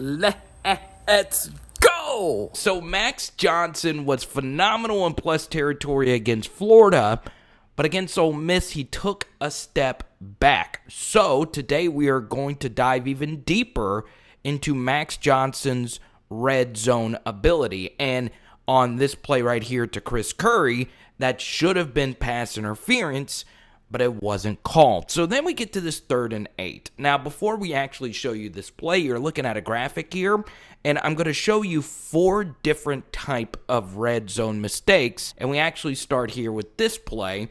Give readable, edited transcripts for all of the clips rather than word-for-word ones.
Let's go! So Max Johnson was phenomenal in plus territory against Florida, but against Ole Miss, he took a step back. So today we are going to dive even deeper into Max Johnson's red zone ability. And on this play right here to Chris Curry, that should have been pass interference, but it wasn't called. So then we get to this 3rd and 8. Now, before we actually show you this play, you're looking at a graphic here, and I'm going to show you 4 different type of red zone mistakes. And we actually start here with this play,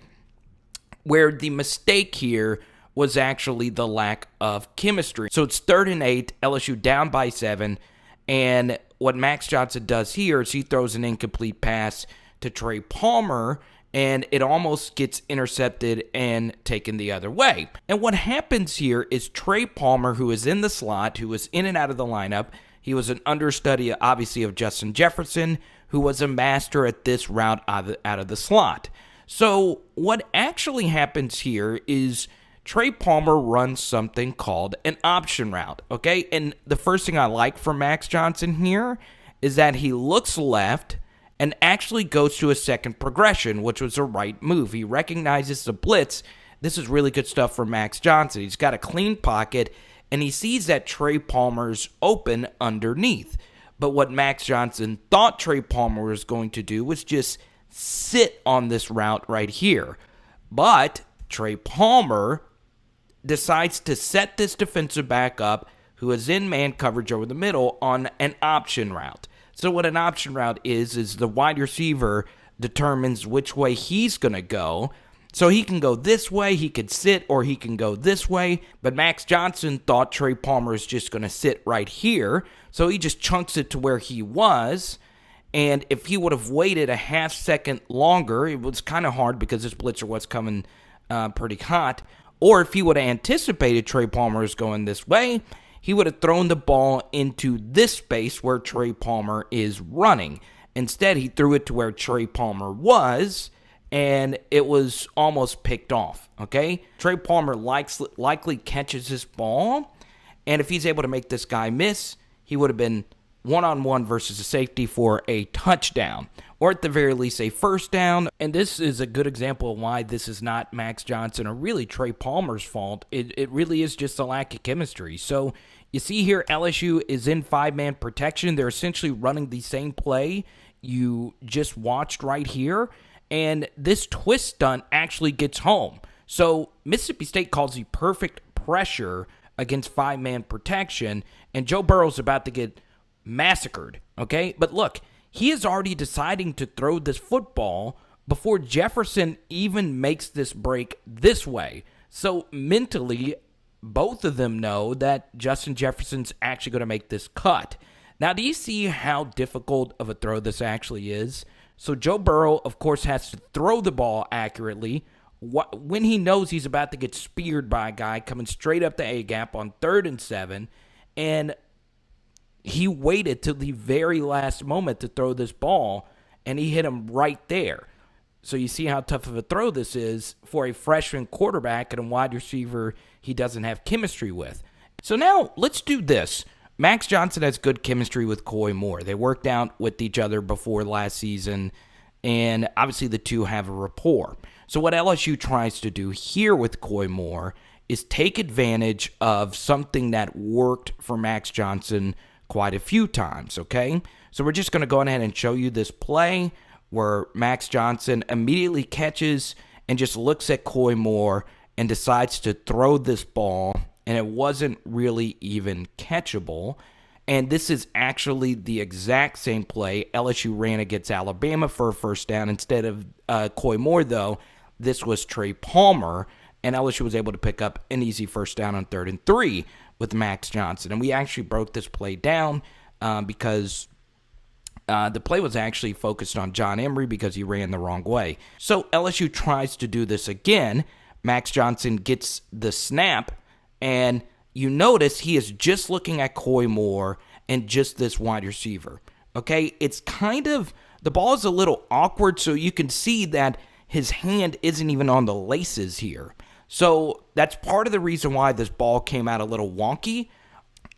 where the mistake here was actually the lack of chemistry. So it's 3rd and 8, LSU down by 7, and what Max Johnson does here is he throws an incomplete pass to Trey Palmer, and it almost gets intercepted and taken the other way. And what happens here is Trey Palmer, who is in the slot, who was in and out of the lineup, he was an understudy, obviously, of Justin Jefferson, who was a master at this route out of the slot. So what actually happens here is Trey Palmer runs something called an option route, okay? And the first thing I like from Max Johnson here is that he looks left and actually goes to a second progression, which was a right move. He recognizes the blitz. This is really good stuff for Max Johnson. He's got a clean pocket, and he sees that Trey Palmer's open underneath. But what Max Johnson thought Trey Palmer was going to do was just sit on this route right here. But Trey Palmer decides to set this defensive back up, who is in man coverage over the middle, on an option route. So what an option route is the wide receiver determines which way he's going to go. So he can go this way, he could sit, or he can go this way. But Max Johnson thought Trey Palmer is just going to sit right here. So he just chunks it to where he was. And if he would have waited a half second longer, it was kind of hard because this blitzer was coming pretty hot. Or if he would have anticipated Trey Palmer is going this way, he would have thrown the ball into this space where Trey Palmer is running. Instead, he threw it to where Trey Palmer was, and it was almost picked off, okay? Trey Palmer likely catches this ball, and if he's able to make this guy miss, he would have been one-on-one versus a safety for a touchdown, or at the very least a first down. And this is a good example of why this is not Max Johnson or really Trey Palmer's fault. It really is just a lack of chemistry. So you see here LSU is in 5-man protection. They're essentially running the same play you just watched right here, and this twist stunt actually gets home. So Mississippi State calls the perfect pressure against 5-man protection, and Joe Burrow's about to get massacred, okay? But look, he is already deciding to throw this football before Jefferson even makes this break this way. So mentally, both of them know that Justin Jefferson's actually going to make this cut. Now, do you see how difficult of a throw this actually is? So Joe Burrow, of course, has to throw the ball accurately when he knows he's about to get speared by a guy coming straight up the A-gap on 3rd and 7, and he waited till the very last moment to throw this ball, and he hit him right there. So you see how tough of a throw this is for a freshman quarterback and a wide receiver he doesn't have chemistry with. So now let's do this. Max Johnson has good chemistry with Coy Moore. They worked out with each other before last season, and obviously the two have a rapport. So what LSU tries to do here with Coy Moore is take advantage of something that worked for Max Johnson quite a few times, okay? So we're just going to go ahead and show you this play where Max Johnson immediately catches and just looks at Coy Moore and decides to throw this ball, and it wasn't really even catchable. And this is actually the exact same play LSU ran against Alabama for a first down. Instead of Coy Moore, though, this was Trey Palmer, and LSU was able to pick up an easy first down on 3rd and 3 with Max Johnson. And we actually broke this play down because the play was actually focused on John Emery because he ran the wrong way. So LSU tries to do this again. Max Johnson gets the snap, and you notice he is just looking at Coy Moore and just this wide receiver. Okay, it's kind of, the ball is a little awkward, so you can see that his hand isn't even on the laces here. So that's part of the reason why this ball came out a little wonky.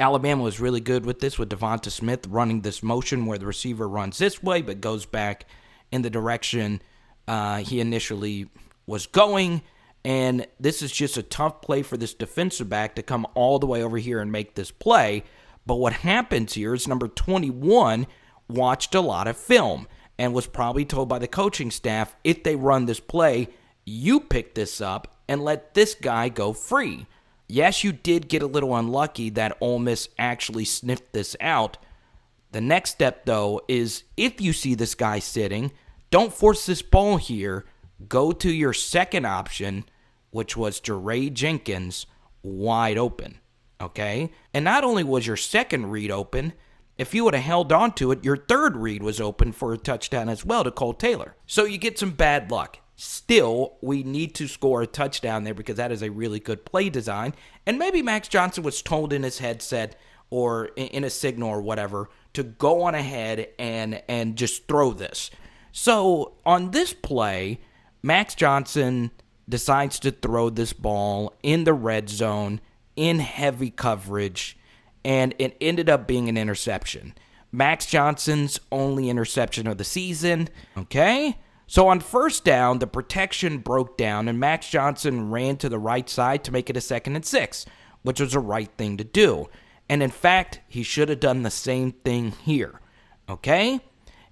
Alabama was really good with this, with Devonta Smith running this motion where the receiver runs this way but goes back in the direction he initially was going. And this is just a tough play for this defensive back to come all the way over here and make this play. But what happens here is number 21 watched a lot of film and was probably told by the coaching staff, if they run this play, you pick this up and let this guy go free. Yes, you did get a little unlucky that Ole Miss actually sniffed this out. The next step, though, is if you see this guy sitting, don't force this ball here. Go to your second option, which was Jeray Jenkins, wide open. Okay? And not only was your second read open, if you would have held on to it, your third read was open for a touchdown as well to Cole Taylor. So you get some bad luck. Still, we need to score a touchdown there because that is a really good play design. And maybe Max Johnson was told in his headset or in a signal or whatever to go on ahead and just throw this. So on this play, Max Johnson decides to throw this ball in the red zone in heavy coverage, and it ended up being an interception. Max Johnson's only interception of the season, okay? So on first down, the protection broke down, and Max Johnson ran to the right side to make it a 2nd and 6, which was the right thing to do. And in fact, he should have done the same thing here, okay?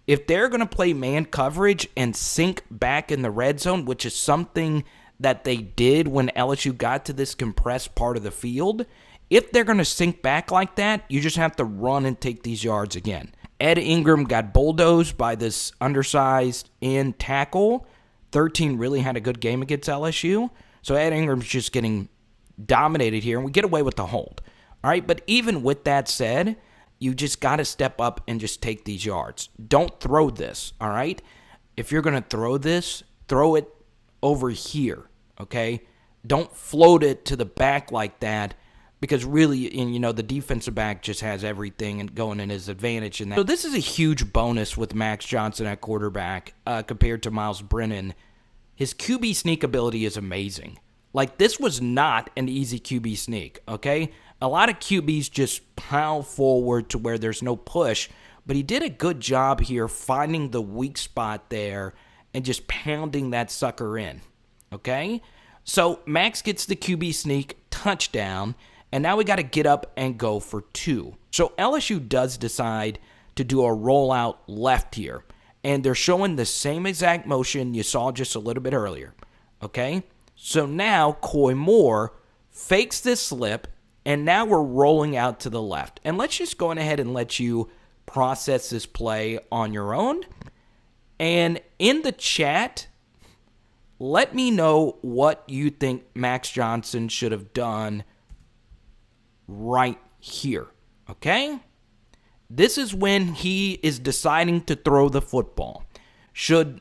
If they're going to play man coverage and sink back in the red zone, which is something that they did when LSU got to this compressed part of the field, if they're going to sink back like that, you just have to run and take these yards again. Ed Ingram got bulldozed by this undersized end tackle. 13 really had a good game against LSU. So Ed Ingram's just getting dominated here, and we get away with the hold. All right, but even with that said, you just got to step up and just take these yards. Don't throw this, all right? If you're going to throw this, throw it over here, okay? Don't float it to the back like that, because really, the defensive back just has everything and going in his advantage in that. So this is a huge bonus with Max Johnson at quarterback compared to Miles Brennan. His QB sneak ability is amazing. Like, this was not an easy QB sneak, okay? A lot of QBs just pile forward to where there's no push, but he did a good job here finding the weak spot there and just pounding that sucker in, okay? So Max gets the QB sneak, touchdown, and now we got to get up and go for 2. So LSU does decide to do a rollout left here, and they're showing the same exact motion you saw just a little bit earlier, okay? So now Coy Moore fakes this slip, and now we're rolling out to the left. And let's just go ahead and let you process this play on your own. And in the chat, let me know what you think Max Johnson should have done right here, okay? This is when he is deciding to throw the football. And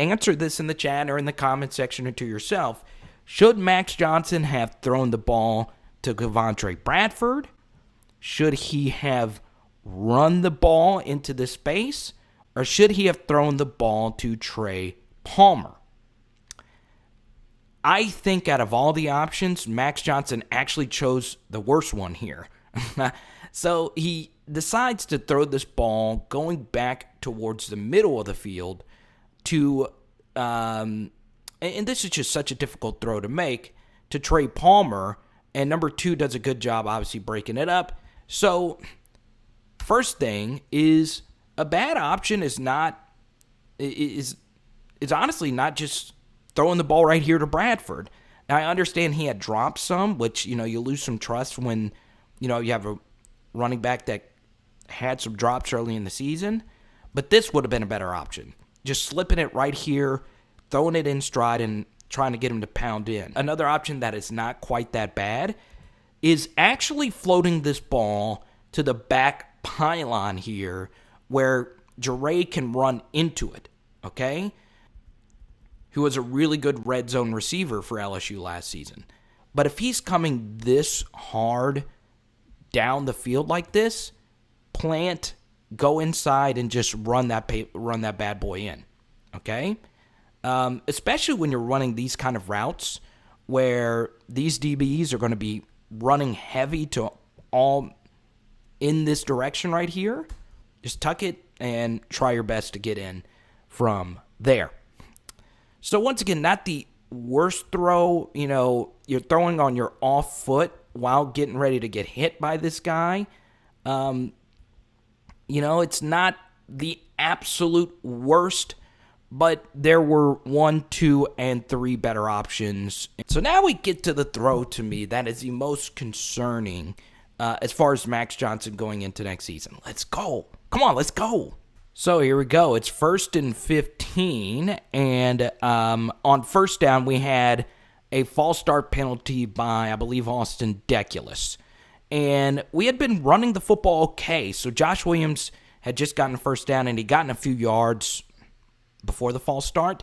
answer this in the chat or in the comment section or to yourself. Should Max Johnson have thrown the ball to Kevontre Bradford? Should he have run the ball into the space? Or should he have thrown the ball to Trey Palmer? I think out of all the options, Max Johnson actually chose the worst one here. So he decides to throw this ball going back towards the middle of the field to, and this is just such a difficult throw to make, to Trey Palmer. And number 2 does a good job, obviously, breaking it up. So first thing is, a bad option is honestly not just throwing the ball right here to Bradford. Now, I understand he had dropped some, which, you lose some trust when, you have a running back that had some drops early in the season. But this would have been a better option. Just slipping it right here, throwing it in stride, and trying to get him to pound in. Another option that is not quite that bad is actually floating this ball to the back pylon here where Jeray can run into it, okay? Who was a really good red zone receiver for LSU last season. But if he's coming this hard down the field like this, plant, go inside, and just run that bad boy in, okay? Especially when you're running these kind of routes where these DBs are going to be running heavy to all in this direction right here, just tuck it and try your best to get in from there. So once again, not the worst throw. You're throwing on your off foot while getting ready to get hit by this guy. It's not the absolute worst, but there were 1, 2, and 3 better options. So now we get to the throw to me that is the most concerning as far as Max Johnson going into next season. Let's go. Come on, let's go. So here we go. It's 1st and 15, and on first down we had a false start penalty by, I believe, Austin Deculus. And we had been running the football okay, so Josh Williams had just gotten a first down, and he gotten a few yards before the false start.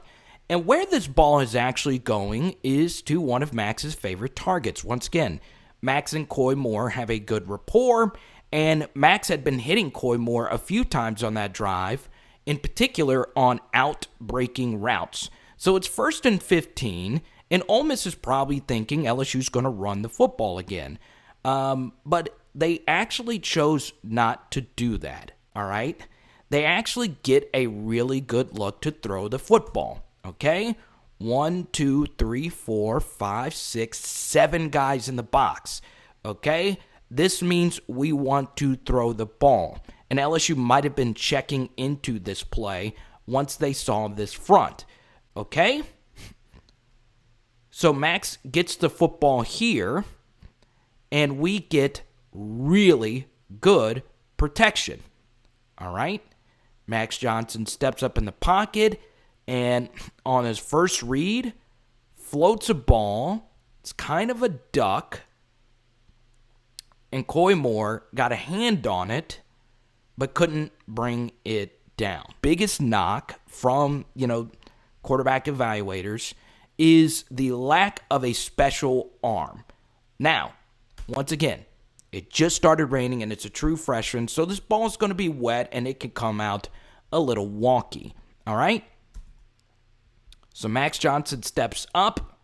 And where this ball is actually going is to one of Max's favorite targets. Once again, Max and Coy Moore have a good rapport, and Max had been hitting Coy Moore a few times on that drive, in particular on out-breaking routes. So it's 1st and 15, and Ole Miss is probably thinking LSU's going to run the football again. But they actually chose not to do that, all right? They actually get a really good look to throw the football, okay? 1, 2, 3, 4, 5, 6, 7 guys in the box, okay? This means we want to throw the ball. And LSU might have been checking into this play once they saw this front, okay? So Max gets the football here, and we get really good protection, all right? Max Johnson steps up in the pocket, and on his first read, floats a ball. It's kind of a duck, and Coy Moore got a hand on it, but couldn't bring it down. Biggest knock from, quarterback evaluators is the lack of a special arm. Now, once again, it just started raining, and it's a true freshman, so this ball is going to be wet, and it can come out a little wonky, all right? So Max Johnson steps up,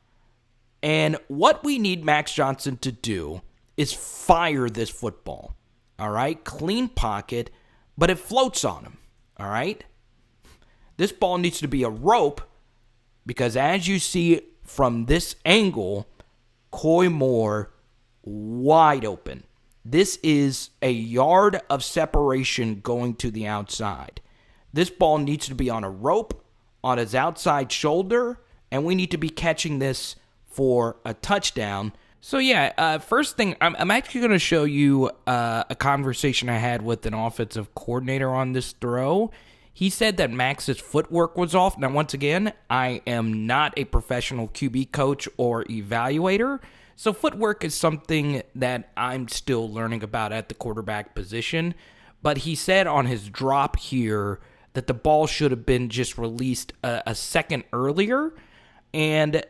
and what we need Max Johnson to do is fire this football, all right? Clean pocket, but it floats on him, all right? This ball needs to be a rope because as you see from this angle, Coy Moore wide open. This is a yard of separation going to the outside. This ball needs to be on a rope on his outside shoulder, and we need to be catching this for a touchdown. So yeah, first thing, I'm actually going to show you a conversation I had with an offensive coordinator on this throw. He said that Max's footwork was off. Now, once again, I am not a professional QB coach or evaluator, so footwork is something that I'm still learning about at the quarterback position. But he said on his drop here that the ball should have been just released a second earlier. And,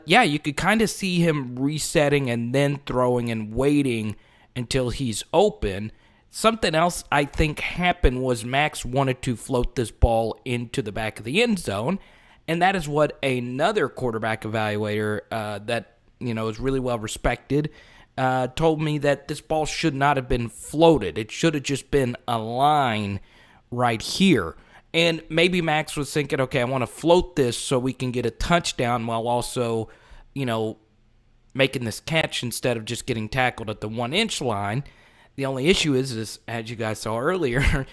you could kind of see him resetting and then throwing and waiting until he's open. Something else I think happened was Max wanted to float this ball into the back of the end zone, and that is what another quarterback evaluator that is really well respected told me, that this ball should not have been floated. It should have just been a line right here. And maybe Max was thinking, okay, I want to float this so we can get a touchdown while also, making this catch instead of just getting tackled at the 1-inch line. The only issue is, as you guys saw earlier,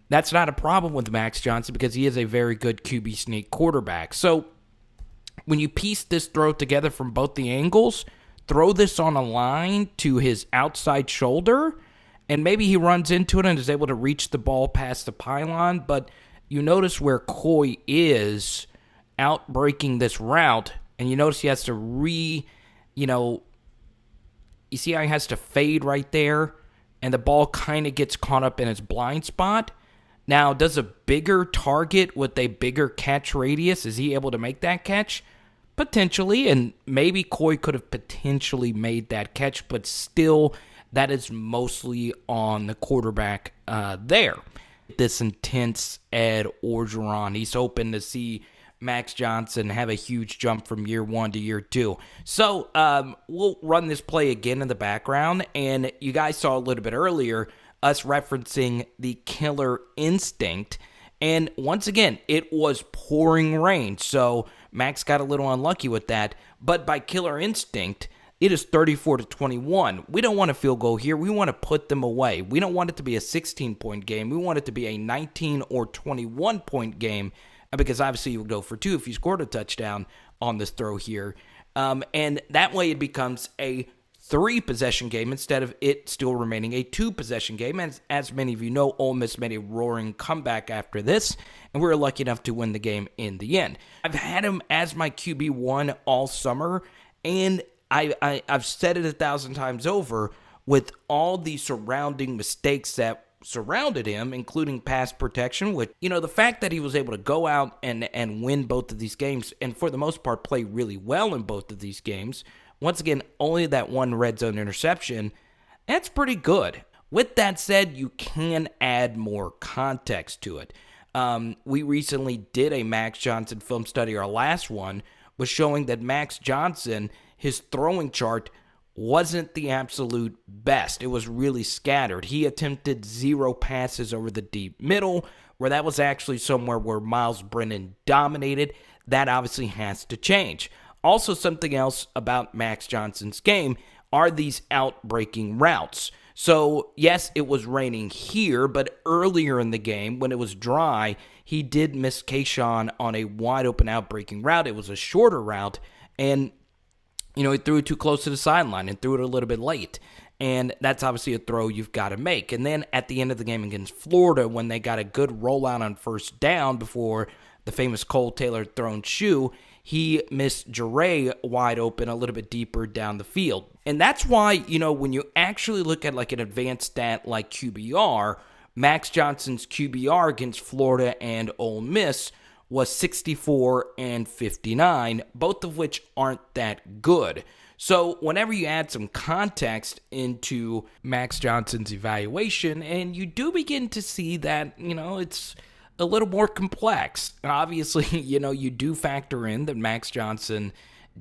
that's not a problem with Max Johnson because he is a very good QB sneak quarterback. So when you piece this throw together from both the angles, throw this on a line to his outside shoulder, and maybe he runs into it and is able to reach the ball past the pylon, but you notice where Coy is out breaking this route, and you notice he has to you see how he has to fade right there, and the ball kind of gets caught up in his blind spot. Now, does a bigger target with a bigger catch radius, is he able to make that catch? Potentially, and maybe Coy could have potentially made that catch, but still, that is mostly on the quarterback there. This intense Ed Orgeron, he's hoping to see Max Johnson have a huge jump from year 1 to year 2. So we'll run this play again in the background, and you guys saw a little bit earlier, us referencing the killer instinct. And once again, it was pouring rain, so Max got a little unlucky with that. But by killer instinct, it is 34-21. We don't want a field goal here. We want to put them away. We don't want it to be a 16-point game. We want it to be a 19 or 21-point game, because obviously you would go for 2 if you scored a touchdown on this throw here. And that way it becomes a 3-possession game instead of it still remaining a 2-possession game. As many of you know, Ole Miss made a roaring comeback after this, and we were lucky enough to win the game in the end. I've had him as my QB1 all summer, and I've said it 1,000 times over, with all the surrounding mistakes that surrounded him, including pass protection, which, the fact that he was able to go out and win both of these games, and for the most part play really well in both of these games. Once again, only that one red zone interception, that's pretty good. With that said, you can add more context to it. We recently did a Max Johnson film study. Our last one was showing that Max Johnson, his throwing chart wasn't the absolute best. It was really scattered. He attempted 0 passes over the deep middle, where that was actually somewhere where Miles Brennan dominated. That obviously has to change. Also, something else about Max Johnson's game are these outbreaking routes. So, yes, it was raining here, but earlier in the game, when it was dry, he did miss Kayshawn on a wide-open outbreaking route. It was a shorter route, and, he threw it too close to the sideline and threw it a little bit late. And that's obviously a throw you've got to make. And then at the end of the game against Florida, when they got a good rollout on first down before the famous Cole Taylor thrown shoe, he missed Jure wide open a little bit deeper down the field. And that's why, when you actually look at like an advanced stat like QBR, Max Johnson's QBR against Florida and Ole Miss was 64 and 59, both of which aren't that good. So whenever you add some context into Max Johnson's evaluation, and you do begin to see that, it's a little more complex. Obviously, you do factor in that Max Johnson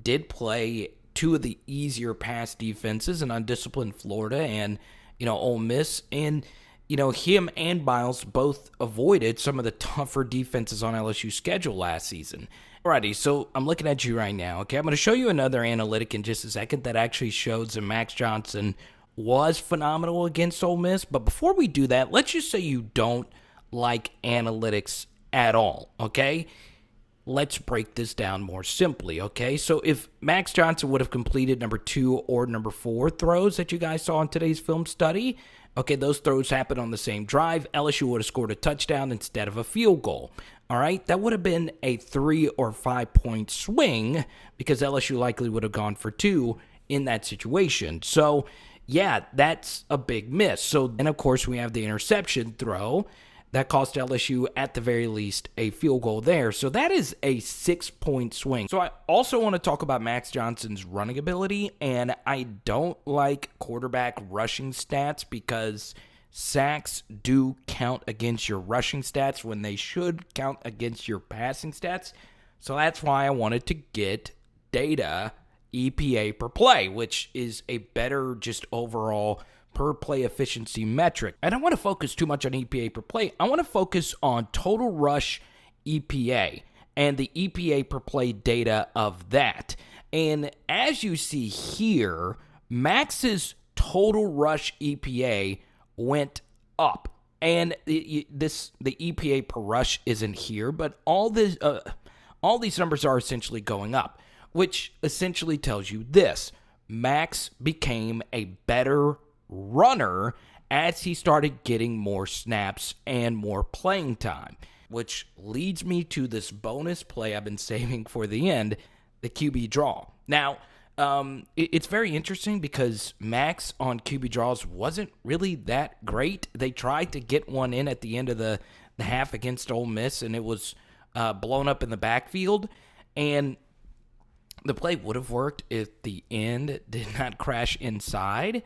did play 2 of the easier pass defenses in undisciplined Florida and, Ole Miss. And, him and Miles both avoided some of the tougher defenses on LSU's schedule last season. Alrighty, so I'm looking at you right now, okay? I'm going to show you another analytic in just a second that actually shows that Max Johnson was phenomenal against Ole Miss. But before we do that, let's just say you don't like analytics at all, okay? Let's break this down more simply, okay? So if Max Johnson would have completed number 2 or number 4 throws that you guys saw in today's film study, okay, those throws happened on the same drive. LSU would have scored a touchdown instead of a field goal, all right? That would have been a 3 or 5 point swing because LSU likely would have gone for 2 in that situation. So, yeah, that's a big miss. So, then, of course, we have the interception throw that cost LSU, at the very least, a field goal there. So that is a 6-point swing. So I also want to talk about Max Johnson's running ability, and I don't like quarterback rushing stats because sacks do count against your rushing stats when they should count against your passing stats. So that's why I wanted to get data EPA per play, which is a better just overall per play efficiency metric. I don't want to focus too much on EPA per play. I want to focus on total rush EPA and the EPA per play data of that. And as you see here, Max's total rush EPA went up. And the EPA per rush isn't here, but all these numbers are essentially going up, which essentially tells you this: Max became a better runner as he started getting more snaps and more playing time, which leads me to this bonus play I've been saving for the end, the QB draw. Now, it's very interesting because Max on QB draws wasn't really that great. They tried to get one in at the end of the half against Ole Miss, and it was blown up in the backfield, and the play would have worked if the end did not crash inside.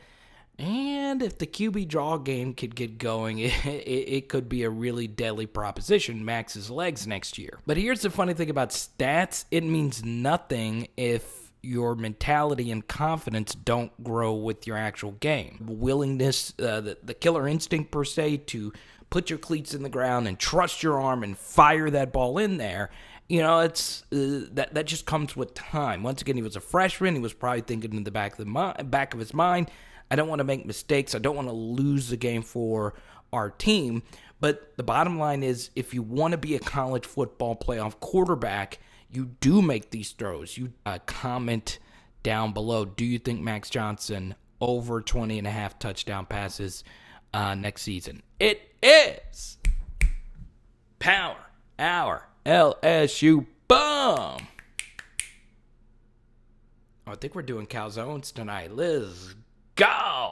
And if the QB draw game could get going, it could be a really deadly proposition, Max's legs next year. But here's the funny thing about stats. It means nothing if your mentality and confidence don't grow with your actual game. Willingness, the killer instinct per se, to put your cleats in the ground and trust your arm and fire that ball in there. It's that just comes with time. Once again, he was a freshman. He was probably thinking in the back of his mind, I don't want to make mistakes. I don't want to lose the game for our team. But the bottom line is, if you want to be a college football playoff quarterback, you do make these throws. You comment down below, do you think Max Johnson over 20.5 touchdown passes next season? It is Power Hour LSU. Boom! I think we're doing calzones tonight. Let's go!